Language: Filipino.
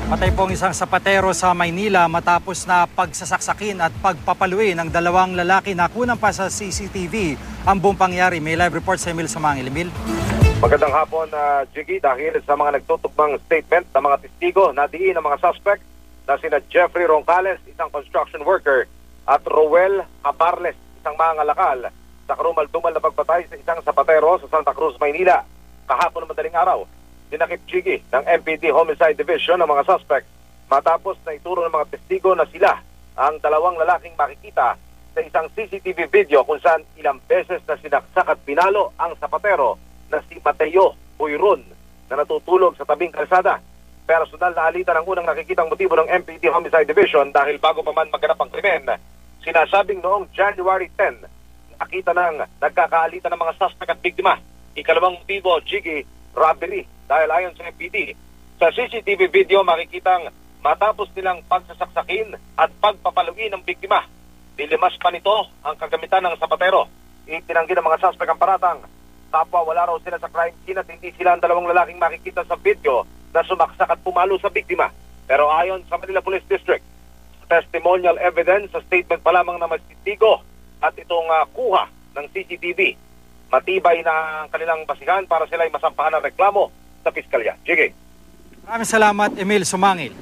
Patay po ang isang sapatero sa Maynila matapos na pagsasaksakin at pagpapaluin ng dalawang lalaki na kunang pa sa CCTV ang buong pangyari. May live report sa Emil Sumangil. Emil? Magandang hapon, Jiggy, dahil sa mga nagtutugmang statement ng mga testigo na diin ng mga suspect na sina Jeffrey Roncales, isang construction worker, at Roel Abarles, isang mangalakal, sa karumal-dumal na pagpatay sa isang sapatero sa Santa Cruz, Maynila. Kahapon ng madaling araw, dinakip Jiggy ng MPD Homicide Division ng mga suspect matapos na ituro ng mga testigo na sila ang dalawang lalaking makikita sa isang CCTV video kung saan ilang beses na sinaksak at pinalo ang sapatero na si Mateo Buyron na natutulog sa tabing kalsada. Personal na alitan ang unang nakikitang motibo ng MPD Homicide Division dahil bago pa man maganap ang krimen, sinasabing noong January 10, nakita ng nagkakaalitan ng mga suspect at biktima. Ikalawang motibo, Jiggy, robbery. Dahil ayon sa MPD, sa CCTV video makikitang matapos nilang pagsasaksakin at pagpapaluin ng biktima. Dilimas pa nito ang kagamitan ng sapatero. Itinanggi ng mga suspect ang paratang. Kapwa wala raw sila sa crime scene at hindi sila ang dalawang lalaking makikita sa video na sumaksak at pumalo sa biktima. Pero ayon sa Manila Police District, testimonial evidence sa statement pa lamang na testigo at itong kuha ng CCTV. Matibay na ang kanilang basihan para sila ay masampahan ng reklamo sa piskalya. Jiggy. Maraming salamat, Emil Sumangil.